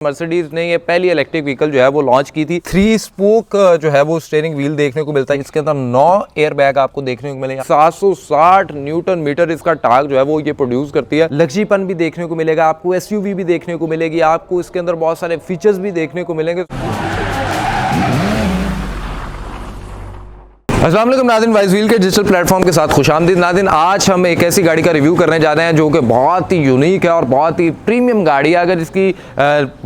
Mercedes ने ये पहली इलेक्ट्रिक व्हीकल जो है वो लॉन्च की थी। 3 स्पोक जो है वो स्टीयरिंग व्हील देखने को मिलता है। इसके अंदर 9 एयर बैग आपको देखने को मिलेगा। 760 न्यूटन मीटर इसका टार्क जो है वो ये प्रोड्यूस करती है। लग्जरीपन भी देखने को मिलेगा आपको, एसयूवी भी देखने को मिलेगी आपको। इसके अंदर बहुत सारे फीचर्स भी देखने को मिलेंगे। अस्सलाम वालेकुम नाज़रीन, वाइज व्हील के डिजिटल प्लेटफॉर्म के साथ खुशामदीद। नाज़रीन, आज हम एक ऐसी गाड़ी का रिव्यू करने जा रहे हैं जो कि बहुत ही यूनिक है और बहुत ही प्रीमियम गाड़ी है। अगर इसकी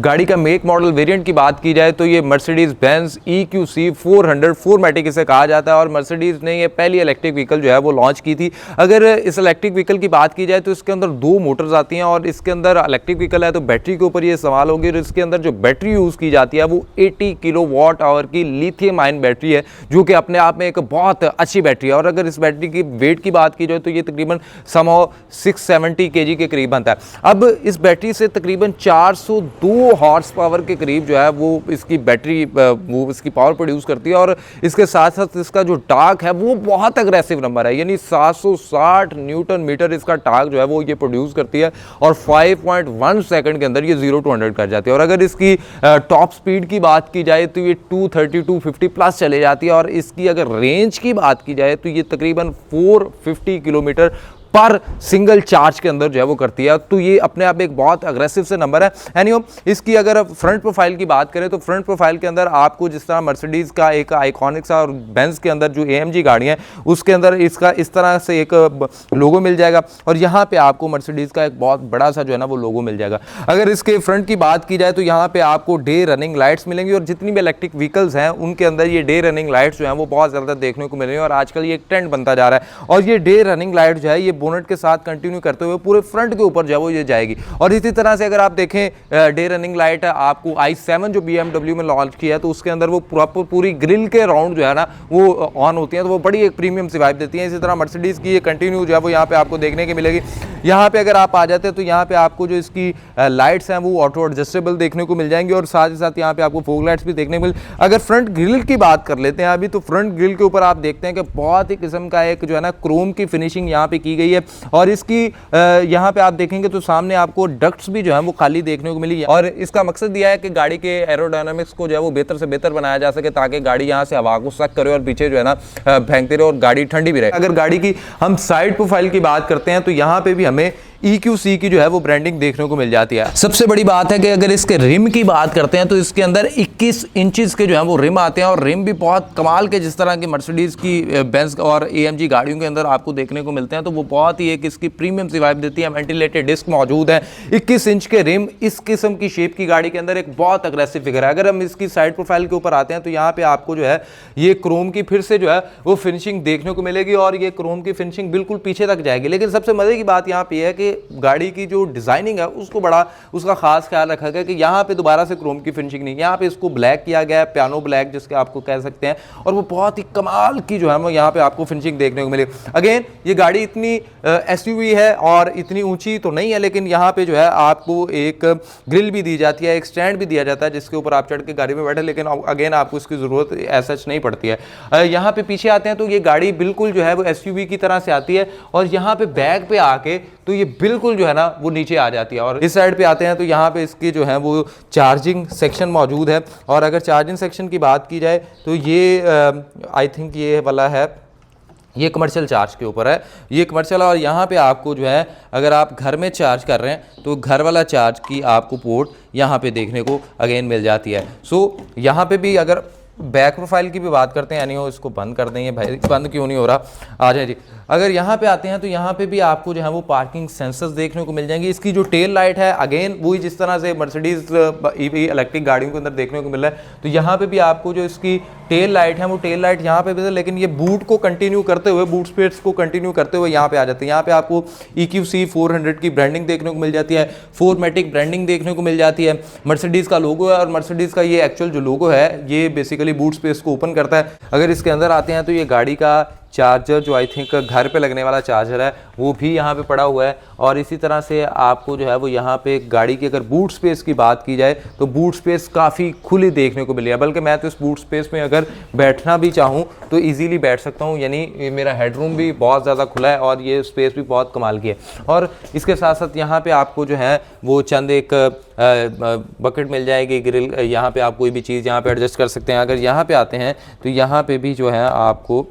गाड़ी का मेक मॉडल वेरिएंट की बात की जाए तो ये मर्सिडीज बेंज EQC 400 4मैटिक इसे कहा जाता है और मर्सिडीज ने ये पहली इलेक्ट्रिक व्हीकल जो है वो लॉन्च की थी। अगर इस इलेक्ट्रिक व्हीकल की बात की जाए तो इसके अंदर 2 मोटर्स आती हैं और इसके अंदर इलेक्ट्रिक व्हीकल है तो बैटरी के ऊपर ये सवाल होगी। और इसके अंदर जो बैटरी यूज़ की जाती है वो 80 किलोवाट आवर की लिथियम आयन बैटरी है जो कि अपने आप में एक बहुत अच्छी बैटरी है। और अगर इस बैटरी की वेट की बात की जाए तो ये तकरीबन 670 kg के करीब बनता है। अब इस बैटरी से तकरीबन 402 हॉर्स पावर के करीब जो है वो इसकी बैटरी वो इसकी पावर प्रोड्यूस करती है। और इसके साथ साथ इसका जो टार्क है वो बहुत अग्रेसिव नंबर है, यानी 760 न्यूटन मीटर इसका टार्क जो है वो ये प्रोड्यूस करती है और 5.1 सेकंड के अंदर ये 0 to 100 कर जाती है। और अगर इसकी टॉप स्पीड की बात की जाए तो ये 230 250 प्लस चले जाती है। और इसकी अगर रेंज की बात की जाए तो ये तकरीबन 450 किलोमीटर पर सिंगल चार्ज के अंदर जो है वो करती है। तो ये अपने आप एक बहुत अग्रेसिव से नंबर है। एनीहो, इसकी अगर फ्रंट प्रोफाइल की बात करें तो फ्रंट प्रोफाइल के अंदर आपको जिस तरह मर्सिडीज का एक आइकॉनिक सा और बेंज के अंदर जो AMG गाड़ी है उसके अंदर इसका इस तरह से एक लोगो मिल जाएगा और यहाँ पे आपको मर्सिडीज का एक बहुत बड़ा सा जो है ना वो लोगो मिल जाएगा। अगर इसके फ्रंट की बात की जाए तो यहाँ पे आपको डे रनिंग लाइट्स मिलेंगी और जितनी भी इलेक्ट्रिक व्हीकल्स हैं उनके अंदर ये डे रनिंग लाइट्स जो है वो बहुत ज़्यादा देखने को मिल रही है और आजकल ये एक ट्रेंड बनता जा रहा है। और ये डे रनिंग लाइट जो है ये बोनेट के साथ कंटिन्यू करते हुए पूरे फ्रंट के ऊपर जो है वो ये जाएगी। और इसी तरह से अगर आप देखें डे रनिंग लाइट आपको i7 जो BMW में लॉन्च किया है तो उसके अंदर वो प्रॉपर पूरी ग्रिल के राउंड जो है ना वो ऑन होती है तो वो बड़ी एक प्रीमियम सी वाइब देती है। इसी तरह मर्सिडीज की ये कंटिन्यू जो है वो यहाँ पे आपको देखने की मिलेगी। यहाँ पे अगर आप आ जाते हैं तो यहाँ पे आपको जो इसकी लाइट्स हैं वो ऑटो एडजस्टेबल देखने को मिल जाएंगी और साथ ही साथ यहाँ पे आपको फोग लाइट्स भी देखने को मिल। अगर फ्रंट ग्रिल की बात कर लेते हैं अभी तो फ्रंट ग्रिल के ऊपर आप देखते हैं कि बहुत ही किस्म का एक जो है ना क्रोम की फिनिशिंग यहाँ पे की गई है। और इसकी यहाँ पे आप देखेंगे तो सामने आपको डक्ट्स भी जो है वो खाली देखने को मिली है। और इसका मकसद दिया है कि गाड़ी के एरोडायनामिक्स को जो है वो बेहतर से बेहतर बनाया जा सके ताकि गाड़ी यहाँ से हवा को सक करे और पीछे जो है ना फेंकती रहे और गाड़ी ठंडी भी रहे। अगर गाड़ी की हम साइड प्रोफाइल की बात करते हैं तो यहाँ पे भी हमें EQC की जो है वो ब्रांडिंग देखने को मिल जाती है। सबसे बड़ी बात है कि अगर इसके रिम की बात करते हैं तो इसके अंदर 21 इंचेस के जो है वो रिम आते हैं और रिम भी बहुत कमाल के जिस तरह की मर्सिडीज की बेंज और AMG गाड़ियों के अंदर आपको देखने को मिलते हैं तो वो बहुत ही एक इसकी प्रीमियम सी वाइब देती है। वेंटिलेटेड डिस्क मौजूद है, 21 इंच के रिम इस किस्म की शेप की गाड़ी के अंदर एक बहुत अग्रेसिव फिगर है। अगर हम इसकी साइड प्रोफाइल के ऊपर आते हैं तो यहाँ पे आपको जो है ये क्रोम की फिर से जो है वो फिनिशिंग देखने को मिलेगी और ये क्रोम की फिनिशिंग बिल्कुल पीछे तक जाएगी। लेकिन सबसे मजे की बात यहाँ पे है कि गाड़ी की जो डिजाइनिंग है उसको बड़ा उसका खास ख्याल रखा गया कि यहाँ पे दोबारा से क्रोम की फिनिशिंग नहीं, यहाँ पे इसको ब्लैक किया गया है, पियानो ब्लैक जिसके आपको कह सकते हैं। और वो बहुत ही कमाल की जो है वो यहाँ पे आपको फिनिशिंग देखने को मिली। अगेन ये गाड़ी इतनी SUV है और इतनी ऊंची तो नहीं है लेकिन यहाँ पे जो है आपको एक ग्रिल भी दी जाती है, एक स्टैंड भी दिया जाता है जिसके ऊपर आप चढ़ के गाड़ी में बैठे, लेकिन अगेन आपको इसकी जरूरत ऐसा नहीं पड़ती है। यहाँ पे पीछे आते हैं तो ये गाड़ी बिल्कुल जो है वो SUV की तरह से आती है और यहाँ पे बैक पे आके तो ये बिल्कुल जो है ना वो नीचे आ जाती है। और इस साइड पे आते हैं तो यहाँ पे इसकी जो है वो चार्जिंग सेक्शन मौजूद है। और अगर चार्जिंग सेक्शन की बात की जाए तो ये आई थिंक ये वाला है, ये कमर्शियल चार्ज के ऊपर है, ये कमर्शियल। और यहाँ पे आपको जो है अगर आप घर में चार्ज कर रहे हैं तो घर वाला चार्ज की आपको पोर्ट यहाँ पे देखने को अगेन मिल जाती है। सो यहाँ पे भी अगर बैक प्रोफाइल की भी बात करते हैं, यानी वो इसको बंद कर देंगे, भाई बंद क्यों नहीं हो रहा, आ जाए जी। अगर यहाँ पे आते हैं तो यहाँ पे भी आपको जो है वो पार्किंग सेंसर्स देखने को मिल जाएंगे। इसकी जो टेल लाइट है अगेन वही जिस तरह से मर्सिडीज EV इलेक्ट्रिक गाड़ियों के अंदर देखने को मिल रहा है तो यहाँ पे भी आपको जो इसकी टेल लाइट है वो टेल लाइट यहाँ पे भी है, लेकिन ये बूट को कंटिन्यू करते हुए बूट स्पेस को कंटिन्यू करते हुए यहाँ पे आ जाते हैं। यहाँ पे आपको EQC 400 की ब्रांडिंग देखने को मिल जाती है, 4मैटिक ब्रांडिंग देखने को मिल जाती है, मर्सिडीज का लोगो है और मर्सिडीज का ये एक्चुअल जो लोगो है ये बेसिकली बूट स्पेस को ओपन करता है। अगर इसके अंदर आते हैं तो ये गाड़ी का चार्जर जो आई थिंक घर पे लगने वाला चार्जर है वो भी यहाँ पे पड़ा हुआ है। और इसी तरह से आपको जो है वो यहाँ पे गाड़ी की अगर बूट स्पेस की बात की जाए तो बूट स्पेस काफ़ी खुली देखने को मिली है, बल्कि मैं तो इस बूट स्पेस में अगर बैठना भी चाहूँ तो ईजीली बैठ सकता हूँ, यानी मेरा हेडरूम भी बहुत ज़्यादा खुला है और ये स्पेस भी बहुत कमाल की है। और इसके साथ साथ यहाँ पे आपको जो है वो चंद एक बकेट मिल जाएगी, ग्रिल, यहाँ पे आप कोई भी चीज़ यहाँ पे एडजस्ट कर सकते हैं। अगर यहाँ पे आते हैं तो यहाँ पे भी जो है आपको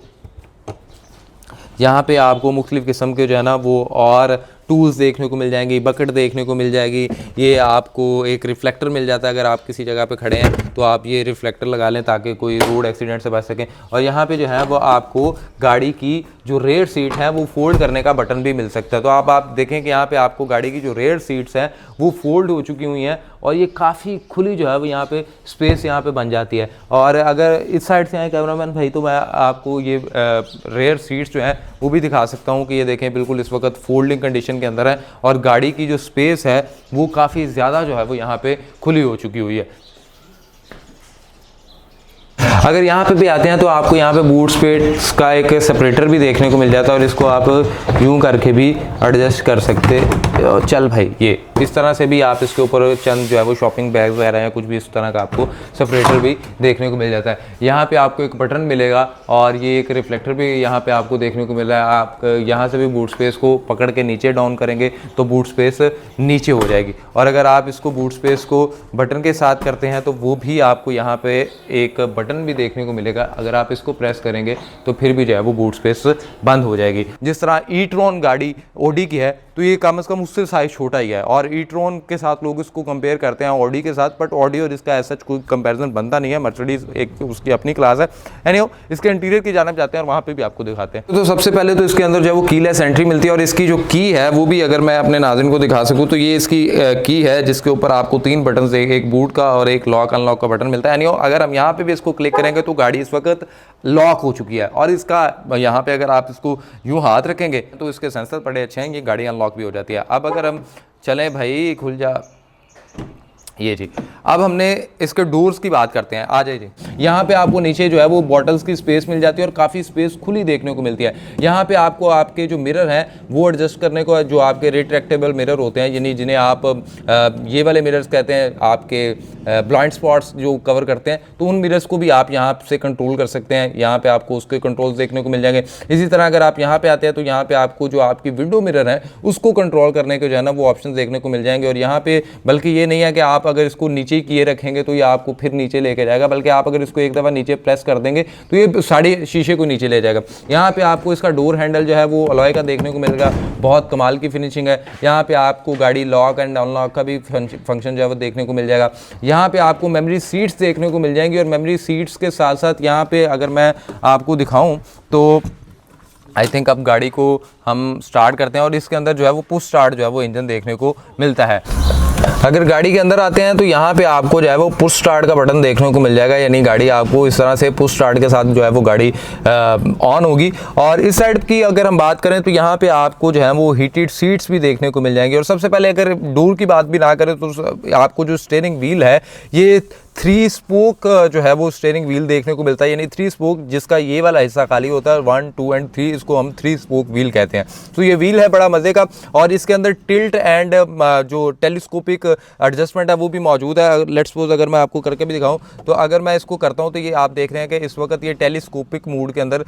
मुख्तलिफ़ किस्म के जो है ना वो और टूल्स देखने को मिल जाएंगी, बकेट देखने को मिल जाएगी। ये आपको एक रिफ्लेक्टर मिल जाता है, अगर आप किसी जगह पे खड़े हैं तो आप ये रिफ्लेक्टर लगा लें ताकि कोई रोड एक्सीडेंट से बच सकें। और यहाँ पे जो है वो आपको गाड़ी की जो रेयर सीट है वो फोल्ड करने का बटन भी मिल सकता है। तो आप देखें कि यहाँ पे आपको गाड़ी की जो रेयर सीट्स हैं वो फोल्ड हो चुकी हुई हैं और ये काफ़ी खुली जो है वो यहाँ पे स्पेस यहाँ पे बन जाती है। और अगर इस साइड से आए कैमरामैन भाई तो मैं आपको ये रेयर सीट्स जो हैं वो भी दिखा सकता हूँ कि ये देखें बिल्कुल इस वक्त फोल्डिंग कंडीशन के अंदर है और गाड़ी की जो स्पेस है वो काफ़ी ज़्यादा जो है वो यहाँ पे खुली हो चुकी हुई है। अगर यहाँ पे भी आते हैं तो आपको यहाँ पे बूट स्पेस का एक सेपरेटर भी देखने को मिल जाता है और इसको आप यूं करके भी एडजस्ट कर सकते हो। चल भाई, ये इस तरह से भी आप इसके ऊपर चंद जो है वो शॉपिंग बैग वगैरह या कुछ भी इस तरह का आपको सेपरेटर भी देखने को मिल जाता है। यहाँ पे आपको एक बटन मिलेगा और ये एक रिफ्लेक्टर भी यहाँ पे आपको देखने को मिल रहा है। आप यहाँ से भी बूट स्पेस को पकड़ के नीचे डाउन करेंगे तो बूट स्पेस नीचे हो जाएगी और अगर आप इसको बूट स्पेस को बटन के साथ करते हैं तो वो भी आपको यहाँ पे एक बटन भी देखने को मिलेगा। अगर आप इसको प्रेस करेंगे तो फिर भी जो है वो बूट स्पेस बंद हो जाएगी। जिस तरह ई-ट्रॉन गाड़ी ऑडी की है तो ये कम से कम उससे साइज छोटा ही है और ई-ट्रॉन के साथ लोग इसको कंपेयर करते हैं ऑडी के साथ, बट ऑडी और इसका ऐसा कोई कंपैरिजन बनता नहीं है। मर्सिडीज एक उसकी अपनी क्लास है। एनीहो, इसके इंटीरियर की जानब जाते हैं और वहाँ पे भी आपको दिखाते हैं। तो सबसे पहले तो इसके अंदर जो है वो कीलेस एंट्री मिलती है और इसकी जो की है वो भी अगर मैं अपने नाज़रीन को दिखा सकूँ तो ये इसकी की है जिसके ऊपर आपको 3 बटन, एक बूट का और एक लॉक अनलॉक का बटन मिलता है। एनीहो, अगर हम यहाँ पे भी इसको क्लिक करेंगे तो गाड़ी इस वक्त लॉक हो चुकी है और इसका यहाँ पे अगर आप इसको यूँ हाथ रखेंगे तो इसके सेंसर बड़े अच्छे हैं, ये गाड़ी अनलॉक भी हो जाती है। अब अगर हम चलें भाई, खुल जा ये जी। अब हमने इसके डोर्स की बात करते हैं। आ जाइए जी। यहाँ पे आपको नीचे जो है वो बॉटल्स की स्पेस मिल जाती है और काफ़ी स्पेस खुली देखने को मिलती है। यहाँ पे आपको आपके जो मिरर हैं वो एडजस्ट करने को, जो आपके रिट्रैक्टेबल मिरर होते हैं, यानी जिन्हें आप ये वाले मिरर्स कहते हैं, आपके ब्लाइंड स्पॉट्स जो कवर करते हैं, तो उन मिरर्स को भी आप यहाँ से कंट्रोल कर सकते हैं। यहाँ पे आपको उसके कंट्रोल्स देखने को मिल जाएंगे। इसी तरह अगर आप यहाँ पे आते हैं तो यहाँ पे आपको जो आपकी विंडो मिरर है उसको कंट्रोल करने के जो है ना वो ऑप्शन देखने को मिल जाएंगे। और यहाँ पे बल्कि ये नहीं है कि आप अगर इसको नीचे किए रखेंगे तो ये आपको फिर नीचे लेके जाएगा, बल्कि आप अगर इसको एक दफ़ा नीचे प्रेस कर देंगे तो ये सारे शीशे को नीचे ले जाएगा। यहाँ पे आपको इसका डोर हैंडल जो है वो अलॉय का देखने को मिलेगा, बहुत कमाल की फिनिशिंग है। यहाँ पे आपको गाड़ी लॉक एंड अनलॉक का भी फंक्शन जो है वो देखने को मिल जाएगा। यहाँ पे आपको मेमोरी सीट्स देखने को मिल जाएंगी और मेमोरी सीट्स के साथ साथ यहाँ पे अगर मैं आपको दिखाऊँ तो आई थिंक अब गाड़ी को हम स्टार्ट करते हैं और इसके अंदर जो है वो पुश स्टार्ट जो है वो इंजन देखने को मिलता है। अगर गाड़ी के अंदर आते हैं तो यहाँ पे आपको जो है वो पुश स्टार्ट का बटन देखने को मिल जाएगा, यानी गाड़ी आपको इस तरह से पुश स्टार्ट के साथ जो है वो गाड़ी ऑन होगी। और इस साइड की अगर हम बात करें तो यहाँ पे आपको जो है वो हीटेड सीट्स भी देखने को मिल जाएंगी। और सबसे पहले अगर डोर की बात भी ना करें तो आपको जो स्टीयरिंग व्हील है ये 3 स्पोक जो है वो स्टीयरिंग व्हील देखने को मिलता है, यानी 3 स्पोक, जिसका ये वाला हिस्सा खाली होता है 1, 2 एंड 3, इसको हम 3 स्पोक व्हील कहते हैं। तो ये व्हील है बड़ा मज़े का और इसके अंदर टिल्ट एंड जो टेलीस्कोपिक एडजस्टमेंट है वो भी मौजूद है। लेट्स सपोज अगर मैं आपको करके भी दिखाऊं तो अगर मैं इसको करता हूं तो ये आप देख रहे हैं कि इस वक्त ये टेलीस्कोपिक मोड के अंदर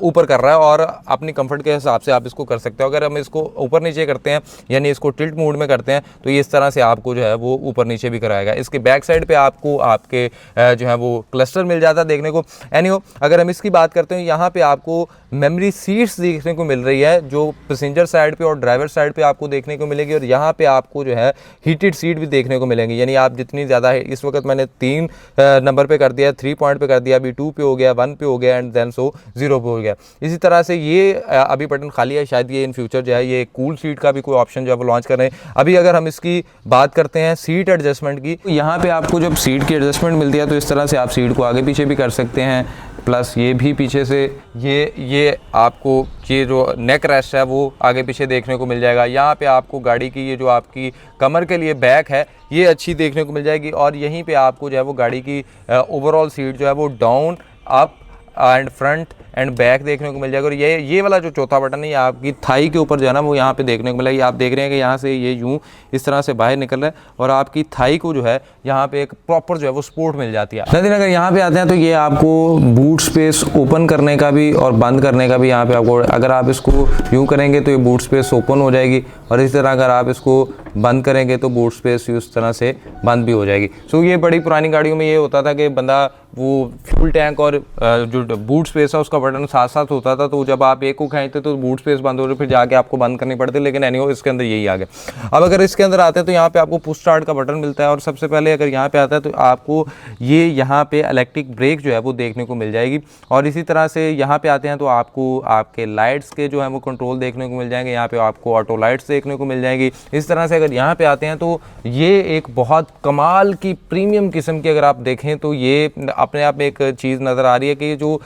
ऊपर कर रहा है और अपनी कंफर्ट के हिसाब से आप इसको कर सकते हो। अगर हम इसको ऊपर नीचे करते हैं यानी इसको टिल्ट मोड में करते हैं तो ये इस तरह से आपको जो है वो ऊपर नीचे भी कराएगा। इसके बैक साइड पे आपको आपके जो है वो क्लस्टर मिल जाता है देखने को। एनीहो, अगर हम इसकी बात करते हैं यहाँ पे आपको मेमोरी सीट्स देखने को मिल रही है जो पैसेंजर साइड पे और ड्राइवर साइड पे आपको देखने को मिलेगी और यहाँ पे आपको जो है हीटेड सीट भी देखने को मिलेंगी, यानी आप जितनी ज़्यादा है, इस वक्त मैंने 3 नंबर पे कर दिया, 3 पॉइंट पे कर दिया, अभी 2 पे हो गया, 1 पे हो गया एंड देन 0 पे हो गया। इसी तरह से ये अभी बटन खाली है, शायद ये इन फ्यूचर जो है ये कूल सीट का भी कोई ऑप्शन जो है वो लॉन्च कर रहे हैं। अभी अगर हम इसकी बात करते हैं सीट एडजस्टमेंट की, तो यहाँ पे आपको जब सीट की एडजस्टमेंट मिलती है तो इस तरह से आप सीट को आगे पीछे भी कर सकते हैं, प्लस ये भी पीछे से ये आपको ये जो नेक रेस्ट है वो आगे पीछे देखने को मिल जाएगा। यहाँ पे आपको गाड़ी की ये जो आपकी कमर के लिए बैक है ये अच्छी देखने को मिल जाएगी और यहीं पे आपको जो है वो गाड़ी की ओवरऑल सीट जो है वो down, up and front end back देखने को मिल जाएगा। और ये वाला जो चौथा बटन है ये आपकी थाई के ऊपर जो है ना वो यहाँ पे देखने को मिलेगा। आप देख रहे हैं कि यहाँ से ये यूँ इस तरह से बाहर निकल रहा है और आपकी थाई को जो है यहाँ पे एक प्रॉपर जो है वो सपोर्ट मिल जाती है। लेकिन अगर यहाँ पे आते हैं तो ये आपको बूट स्पेस ओपन करने का भी और बंद करने का भी यहाँ पे आपको, अगर आप इसको यूँ करेंगे तो ये बूट स्पेस ओपन हो जाएगी और इस तरह अगर आप इसको बंद करेंगे तो बूट स्पेस उस तरह से बंद भी हो जाएगी। सो ये बड़ी पुरानी गाड़ियों में ये होता था कि बंदा वो फ्यूल टैंक और जो बूट स्पेस है उसका बटन साथ साथ होता था, तो जब आप एक को खींचते तो बूट स्पेस बंद हो रही, फिर जाके आपको बंद करनी पड़ती। लेकिन एनीहो इसके अंदर यही आ गया। अब अगर इसके अंदर आते हैं तो यहाँ पे आपको पुश स्टार्ट का बटन मिलता है और सबसे पहले अगर यहाँ पे आता है तो आपको ये यहाँ पे इलेक्ट्रिक ब्रेक जो है वो देखने को मिल जाएगी। और इसी तरह से यहाँ पे आते हैं तो आपको आपके लाइट्स के जो है वो कंट्रोल देखने को मिल जाएंगे। यहाँ पे आपको ऑटो लाइट्स देखने को मिल जाएगी। इस तरह से अगर यहाँ पे आते हैं तो ये एक बहुत कमाल की प्रीमियम किस्म की अगर आप देखें तो ये अपने आप में एक चीज़ नज़र आ रही है कि जो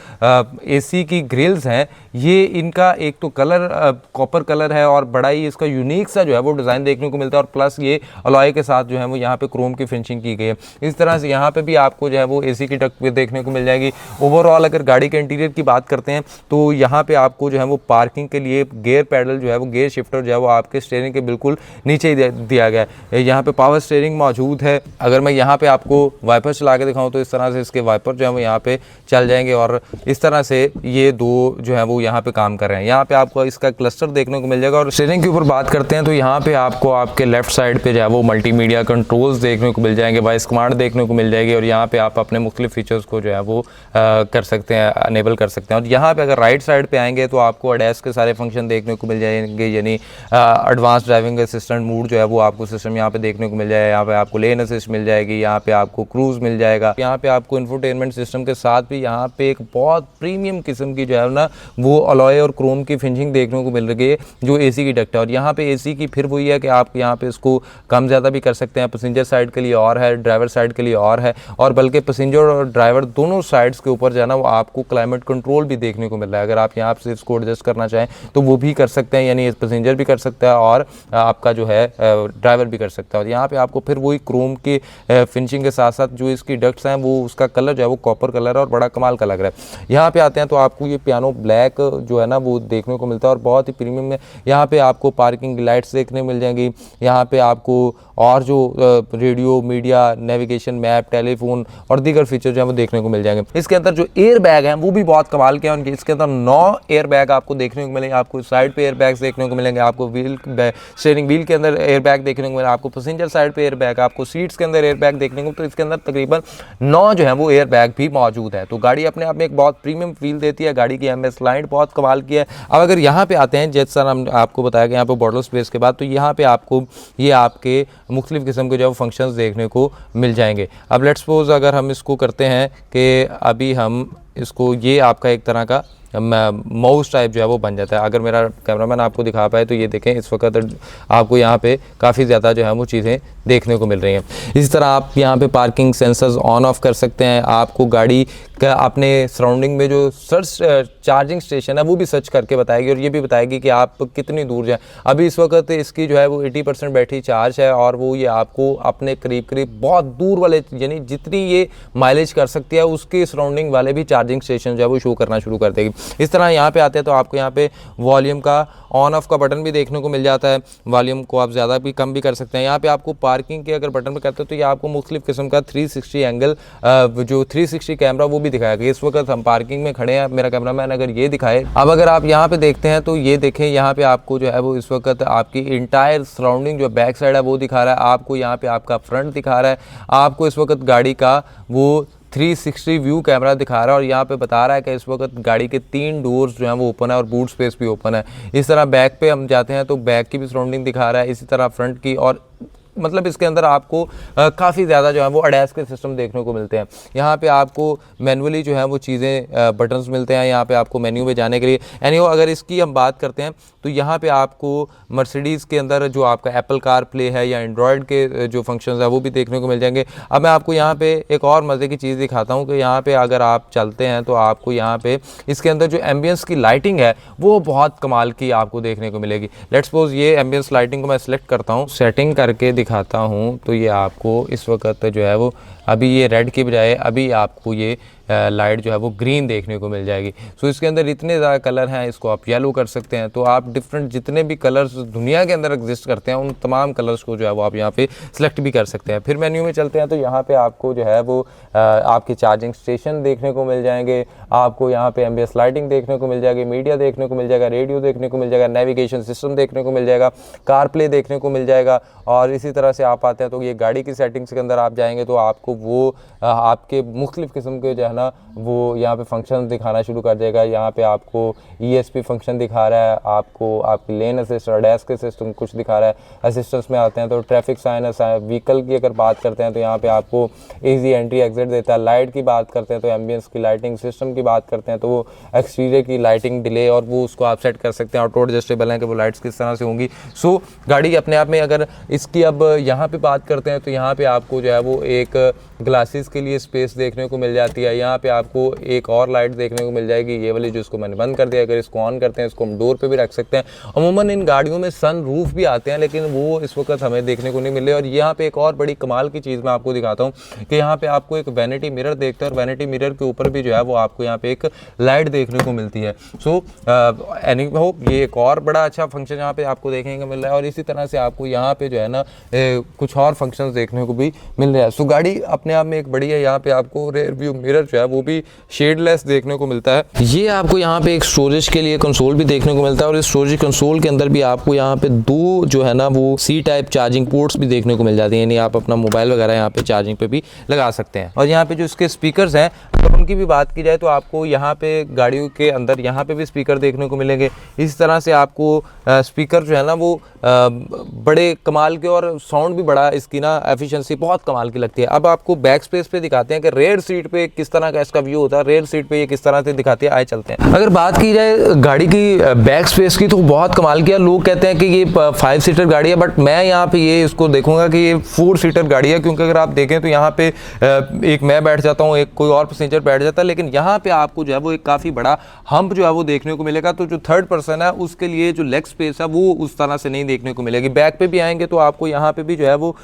एसी की ग्रिल्स हैं ये इनका एक तो कलर कॉपर कलर है और बड़ा ही इसका यूनिक सा जो है वो डिज़ाइन देखने को मिलता है और प्लस ये अलॉय के साथ जो है वो यहाँ पे क्रोम की फिनिशिंग की गई है। इस तरह से यहाँ पे भी आपको जो है वो एसी की डक्ट भी देखने को मिल जाएगी। ओवरऑल अगर गाड़ी के इंटीरियर की बात करते हैं तो यहाँ पे आपको जो है वो पार्किंग के लिए गियर पैडल जो है वो गियर शिफ्टर जो है वो आपके स्टीयरिंग के बिल्कुल नीचे ही दिया गया है। यहाँ पे पावर स्टीयरिंग मौजूद है। अगर मैं यहाँ पे आपको वाइपर चला के दिखाऊँ तो इस तरह से इसके वाइपर जो है वो यहाँ पे चल जाएंगे और इस तरह से ये दो जो है वो यहाँ पे काम कर रहे हैं। यहाँ पे आपको इसका क्लस्टर देखने को मिल जाएगा। और स्टीयरिंग के ऊपर बात करते हैं तो यहाँ पे आपको आपके लेफ्ट साइड पे जो है वो मल्टीमीडिया कंट्रोल्स देखने को मिल जाएंगे, वॉइस कमांड देखने को मिल जाएगी और यहाँ पे आप अपने मुख्तलिफ फीचर्स को जो है वो कर सकते हैं, अनेबल कर सकते हैं। और यहाँ पे अगर राइट साइड पे आएंगे तो आपको ADAS के सारे फंक्शन देखने को मिल जाएंगे, यानी एडवांस ड्राइविंग असिस्टेंट मूड जो है वो आपको सिस्टम यहाँ पे देखने को मिल जाएगा। यहाँ पे आपको लेन असिस्ट मिल जाएगी, यहाँ पे आपको क्रूज मिल जाएगा, यहाँ पे आपको इंफोटेनमेंट सिस्टम के साथ भी यहाँ पे एक बहुत प्रीमियम किस्म की जो है ना वो अलॉय और क्रोम की फिनिशिंग देखने को मिल रही है जो एसी की डक्ट है। और यहाँ पे एसी की फिर वही है कि आप यहाँ पे इसको कम ज़्यादा भी कर सकते हैं। पैसेंजर साइड के लिए और है, ड्राइवर साइड के लिए और है, और बल्कि पैसेंजर और ड्राइवर दोनों साइड्स के ऊपर जो है ना वो आपको क्लाइमेट कंट्रोल भी देखने को मिल रहा है। अगर आप यहाँ से इसको एडजस्ट करना चाहें तो वो भी कर सकते हैं, यानी पैसेंजर भी कर सकता है और आपका जो है ड्राइवर भी कर सकता है। और यहाँ पे आपको फिर वही क्रोम की फिनिशिंग के साथ साथ जो इसकी डक्ट्स हैं वो उसका कलर जो है वो कॉपर कलर है और बड़ा कमाल का लग रहा है। यहाँ पे आते हैं तो आपको ये पियानो ब्लैक जो है ना वो देखने को मिलता है और बहुत ही प्रीमियम है। यहाँ पे आपको पार्किंग लाइट्स देखने मिल जाएंगी। यहाँ पे आपको और जो radio, media, navigation, map, telephone और दीगर फीचर जो है वो देखने को मिल जाएंगे। इसके अंदर जो एयर बैग हैं वो भी बहुत कमाल के हैं। इसके अंदर 9 एयर बैग आपको देखने को मिलेंगे। आपको साइड पे एयर बैग्स देखने को मिलेंगे, आपको स्टीयरिंग व्हील के अंदर एयर बैग देखने को मिलेगा, आपको पैसेंजर साइड पे एयर बैग, आपको सीट्स के अंदर एयर बैग देखने को। तो इसके अंदर तकरीबन 9 जो है वो एयर बैग भी मौजूद है। तो गाड़ी अपने आप में एक बहुत प्रीमियम फील देती है। गाड़ी की MS लाइट बहुत कमाल की है। अब अगर यहाँ पे आते हैं, जैसा हम आपको बताया कि यहाँ पे बॉटल स्पेस के बाद तो यहाँ पे आपको ये आपके मुख्तलिफ किस्म के जो फंक्शंस देखने को मिल जाएंगे। अब लेट्स सपोज अगर हम इसको करते हैं कि अभी हम इसको, ये आपका एक तरह का माउस टाइप जो है वो बन जाता है। अगर मेरा कैमरामैन आपको दिखा पाए तो ये देखें, इस वक्त आपको यहाँ पे काफ़ी ज़्यादा जो है वो चीज़ें देखने को मिल रही हैं। इसी तरह आप यहाँ पे पार्किंग सेंसर्स ऑन ऑफ कर सकते हैं। आपको गाड़ी का अपने सराउंडिंग में जो सर्च चार्जिंग स्टेशन है वो भी सर्च करके बताएगी और ये भी बताएगी कि आप कितनी दूर जाएं। अभी इस वक्त इसकी जो है वो 80% बैटरी चार्ज है और वो ये आपको अपने करीब करीब बहुत दूर वाले, यानी जितनी ये माइलेज कर सकती है उसके सराउंडिंग वाले भी चार्जिंग स्टेशन जो है वो शो करना शुरू कर देगी। इस तरह यहाँ पे आते हैं तो आपको यहाँ पे वॉल्यूम का ऑन ऑफ का बटन भी देखने को मिल जाता है। वॉल्यूम को आप ज़्यादा भी कम भी कर सकते हैं। यहाँ पे आपको पार्किंग के अगर बटन पे करते हो तो ये आपको मुख्तलिफ किस्म का 360 एंगल जो 360 कैमरा वो भी दिखाएगा। इस वक्त हम पार्किंग में खड़े हैं, मेरा कैमरामैन अगर ये दिखाए। अब अगर आप यहाँ पे देखते हैं तो ये देखें, यहाँ पे आपको जो है वो इस वक्त आपकी इंटायर सराउंडिंग जो बैक साइड है वो दिखा रहा है। आपको यहाँ पे आपका फ्रंट दिखा रहा है। आपको इस वक्त गाड़ी का वो 360 व्यू कैमरा दिखा रहा है और यहाँ पे बता रहा है कि इस वक्त गाड़ी के 3 डोर्स जो हैं वो ओपन है और बूट स्पेस भी ओपन है। इस तरह बैक पे हम जाते हैं तो बैक की भी सराउंडिंग दिखा रहा है, इसी तरह फ्रंट की। और मतलब इसके अंदर आपको काफ़ी ज़्यादा जो है वो ADAS के सिस्टम देखने को मिलते हैं। यहाँ पे आपको मैनुअली जो है वो चीज़ें बटन्स मिलते हैं यहाँ पे आपको मेन्यू में जाने के लिए। एनीहो अगर इसकी हम बात करते हैं तो यहाँ पे आपको मर्सिडीज़ के अंदर जो आपका एप्पल कार प्ले है या एंड्रॉयड के जो फंक्शंस है वो भी देखने को मिल जाएंगे। अब मैं आपको यहाँ पे एक और मज़े की चीज़ दिखाता हूँ कि यहाँ पे अगर आप चलते हैं तो आपको यहाँ पे इसके अंदर जो एम्बियंस की लाइटिंग है वो बहुत कमाल की आपको देखने को मिलेगी। लेट्स सपोज ये एम्बियंस लाइटिंग को मैं सिलेक्ट करता हूँ, सेटिंग करके दिखाता हूँ तो ये आपको इस वक्त जो है वो अभी ये रेड की बजाय अभी आपको ये लाइट जो है वो ग्रीन देखने को मिल जाएगी। सो इसके अंदर इतने ज़्यादा कलर हैं, इसको आप येलो कर सकते हैं। तो आप डिफरेंट जितने भी कलर्स दुनिया के अंदर एग्जिस्ट करते हैं उन तमाम कलर्स को जो है वो आप यहाँ पे सिलेक्ट भी कर सकते हैं। फिर मेन्यू में चलते हैं तो यहाँ पे आपको जो है वो आपके चार्जिंग स्टेशन देखने को मिल जाएंगे, आपको यहाँ पे एम्बियंस लाइटिंग देखने को मिल जाएगी, मीडिया देखने को मिल जाएगा, रेडियो देखने को मिल जाएगा, नेविगेशन सिस्टम देखने को मिल जाएगा, कार प्ले देखने को मिल जाएगा। और इसी तरह से आप आते हैं तो ये गाड़ी की सेटिंग्स के अंदर आप जाएंगे तो आपको वो आपके मुख्तलिफ किस्म के जो है ना वो यहाँ पे फंक्शन दिखाना शुरू कर देगा। यहाँ पे आपको ESP फंक्शन दिखा रहा है, आपको आपकी लेन असिस्ट और डैश के सिस्टम कुछ दिखा रहा है। असिस्टेंस में आते हैं तो ट्रैफिक साइन व्हीकल की अगर बात करते हैं तो यहाँ पे आपको ईजी एंट्री एग्जिट देता है। लाइट की बात करते हैं तो एम्बियंस की लाइटिंग सिस्टम की बात करते हैं तो वो एक्सटीरियर की लाइटिंग डिले और वो उसको आप सेट कर सकते हैं, ऑटो एडजस्टेबल है कि वो लाइट्स किस तरह से होंगी। सो गाड़ी अपने आप में अगर इसकी अब यहाँ पे बात करते हैं तो यहाँ पे आपको जो है वो एक ग्लासेस के लिए स्पेस देखने को मिल जाती है। यहाँ पे आपको एक और लाइट देखने को मिल जाएगी, ये वाली जो इसको मैंने बंद कर दिया। अगर इसको ऑन करते हैं इसको हम डोर पे भी रख सकते हैं। अमूमन इन गाड़ियों में सन रूफ भी आते हैं लेकिन वो इस वक्त हमें देखने को नहीं मिले। और यहाँ पे एक और बड़ी कमाल की चीज़ मैं आपको दिखाता हूँ कि यहाँ पे आपको एक वैनिटी मिरर देखते हैं और वैनिटी मिरर के ऊपर भी जो है वो आपको यहाँ पे एक लाइट देखने को मिलती है। सो एनी होप ये एक और बड़ा अच्छा फंक्शन यहाँ पे आपको देखने को मिल रहा है। और इसी तरह से आपको यहाँ पे जो है ना कुछ और फंक्शंस देखने को भी मिल रहा है। सो गाड़ी अपने आप में एक बड़ी है। यहाँ पे आपको रेयर व्यू मिरर जो है वो भी शेडलेस देखने को मिलता है। ये आपको यहाँ पे एक स्टोरेज के लिए कंसोल भी देखने को मिलता है और इस स्टोरेज कंसोल के अंदर भी आपको यहाँ पे दो जो है ना वो C टाइप चार्जिंग पोर्ट्स भी देखने को मिल जाती हैं, यानी आप अपना मोबाइल वगैरह यहाँ पे चार्जिंग पे भी लगा सकते हैं। और यहाँ पे जो इसके स्पीकर्स हैं अगर उनकी भी बात की जाए तो आपको यहाँ पे गाड़ियों के अंदर यहाँ पे भी स्पीकर देखने को मिलेंगे। इस तरह से आपको स्पीकर जो है ना वो बड़े कमाल के और साउंड भी बड़ा इसकी ना एफिशिएंसी बहुत कमाल की लगती है। अब आपको बैक स्पेस पे दिखाते हैं कि रेयर सीट पे किस तरह का इसका व्यू होता है, रेयर सीट पे ये किस तरह से दिखाती है। आए चलते हैं। अगर बात की जाए गाड़ी की बैक स्पेस की तो बहुत कमाल किया। लोग कहते हैं कि ये 5 सीटर गाड़ी है बट मैं यहाँ पे ये इसको देखूंगा कि ये 4 सीटर गाड़ी है, क्योंकि अगर आप देखें तो यहाँ पे एक मैं बैठ जाता हूँ, एक कोई और पैसेंजर बैठ जाता है, लेकिन यहाँ पे आपको जो है वो एक काफ़ी बड़ा हम्प जो है वो देखने को मिलेगा। तो जो थर्ड पर्सन है उसके लिए जो लेग स्पेस है वो उस तरह से नहीं देखने को मिलेगी। बैक पे भी आएंगे तो आपको यहाँ पे भी जो है वो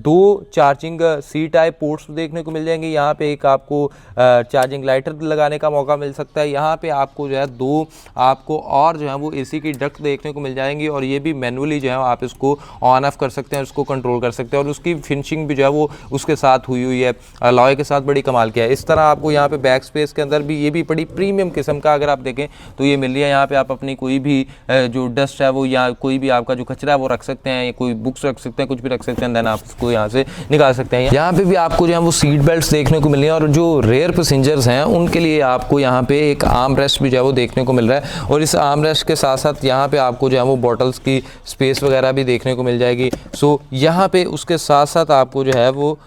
2 चार्जिंग C टाइप पोर्ट्स देखने को मिल जाएंगे। यहाँ पे एक आपको चार्जिंग लाइटर लगाने का मौका मिल सकता है। यहाँ पे आपको जो है 2 आपको और जो है वो AC की डक्ट देखने को मिल जाएंगी और ये भी मैनुअली जो है आप इसको ऑन ऑफ कर सकते हैं, उसको कंट्रोल कर सकते हैं और उसकी फिनिशिंग भी जो है वो उसके साथ हुई है, अलॉय के साथ बड़ी कमाल किया है। इस तरह आपको यहाँ पे बैक स्पेस के अंदर भी ये भी बड़ी प्रीमियम किस्म का अगर आप देखें तो ये मिल रही है। यहाँ पे आप अपनी कोई भी जो डस्ट है वो या कोई भी आपका जो कचरा है वो रख सकते हैं, कोई बुक्स रख सकते हैं, कुछ भी रख सकते हैं, देन आप उसको यहाँ से निकाल सकते हैं। यहाँ पे भी आपको जो है वो सीट बेल्ट देखने को मिल रही है और जो रेयर पैसेंजर्स हैं उनके लिए आपको यहाँ पे एक आर्म रेस्ट भी जो है वो देखने को मिल रहा है। और इस आर्म रेस्ट के साथ साथ यहाँ पे आपको जो है वो बॉटल्स की स्पेस वगैरह भी देखने को मिल जाएगी। सो यहाँ पे उसके साथ साथ आपको जो है वो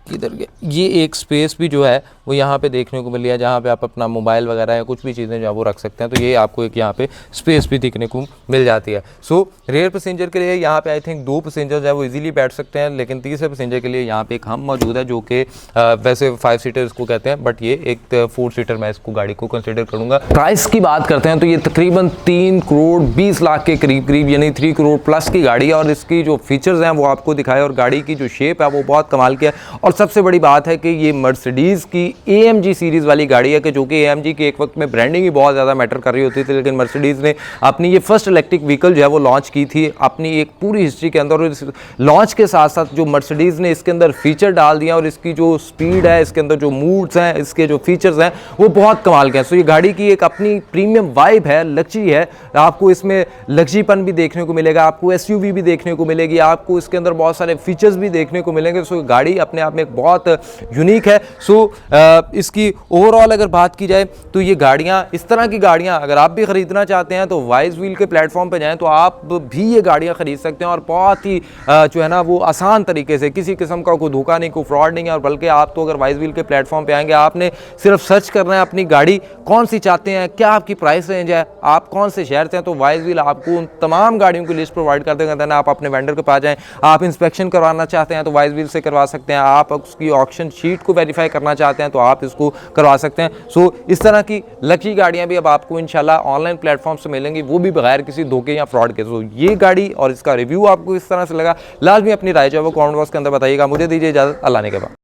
किधर ये एक स्पेस भी जो है वो यहाँ पे देखने को मिल रहा है, जहाँ पे आप अपना मोबाइल वगैरह या कुछ भी चीज़ें जो है वो रख सकते हैं। तो ये आपको एक यहाँ पे स्पेस भी देखने को मिल जाती है। सो रेयर पैसेंजर के लिए यहाँ पे आई थिंक 2 पैसेंजर जो है वो इजीली बैठ सकते हैं, लेकिन तीसरे पैसेंजर के लिए यहाँ पे एक हम मौजूद है जो कि वैसे 5 सीटर इसको कहते हैं बट ये एक 4 सीटर मैं इसको गाड़ी को कंसिडर करूँगा। प्राइस की बात करते हैं तो ये तकरीबन 3 करोड़ 20 लाख के करीब यानी 3 करोड़ प्लस की गाड़ी है और इसकी जो फीचर्स हैं वो आपको दिखाए और गाड़ी की जो शेप है वो बहुत कमाल की है। और सबसे बड़ी बात है कि ये मर्सिडीज़ की AMG सीरीज़ वाली गाड़ी है कि जो कि AMG की एक वक्त में ब्रांडिंग ही बहुत ज़्यादा मैटर कर रही होती थी, लेकिन मर्सिडीज़ ने अपनी ये फर्स्ट इलेक्ट्रिक व्हीकल जो है वो लॉन्च की थी अपनी एक पूरी हिस्ट्री के अंदर। और इस लॉन्च के साथ साथ जो मर्सिडीज़ ने इसके अंदर फीचर डाल दिया और इसकी जो स्पीड है, इसके अंदर जो मूड्स हैं, इसके जो फीचर्स हैं वो बहुत कमाल के हैं। सो ये गाड़ी की एक अपनी प्रीमियम वाइब है, लग्जरी है। आपको इसमें लग्जरीपन भी देखने को मिलेगा, आपको SUV भी देखने को मिलेगी, आपको इसके अंदर बहुत सारे फीचर्स भी देखने को मिलेंगे। सो गाड़ी अपने आप में बहुत यूनिक है। सो इसकी ओवरऑल अगर बात की जाए तो ये गाड़ियाँ, इस तरह की गाड़ियाँ अगर आप भी ख़रीदना चाहते हैं तो वाइज व्हील के प्लेटफॉर्म पे जाएं तो आप भी ये गाड़ियाँ ख़रीद सकते हैं और बहुत ही जो है ना वो आसान तरीके से, किसी किस्म का कोई धोखा नहीं, कोई फ्रॉड नहीं है। और बल्कि आप तो अगर वाइज व्हील के प्लेटफॉर्म पे आएंगे आपने सिर्फ सर्च करना है अपनी गाड़ी कौन सी चाहते हैं, क्या आपकी प्राइस रेंज है, आप कौन से शहर से हैं, तो वाइज व्हील आपको उन तमाम गाड़ियों की लिस्ट प्रोवाइड कर देगा। देन आप अपने वेंडर के पास जाएँ, आप इंस्पेक्शन करवाना चाहते हैं तो वाइज व्हील से करवा सकते हैं, आप उसकी ऑक्शन शीट को वेरीफाई करना चाहते हैं तो आप इसको करवा सकते हैं। सो इस तरह की लकी गाड़ियां भी अब आपको इंशाल्लाह ऑनलाइन प्लेटफॉर्म से मिलेंगी, वो भी बगैर किसी धोखे या फ्रॉड के। सो ये गाड़ी और इसका रिव्यू आपको इस तरह से लगा, लाजमी अपनी राय जो है वो कमेंट बॉक्स के अंदर बताइएगा। मुझे दीजिए इजाजत, अल्लाह ने के बाद।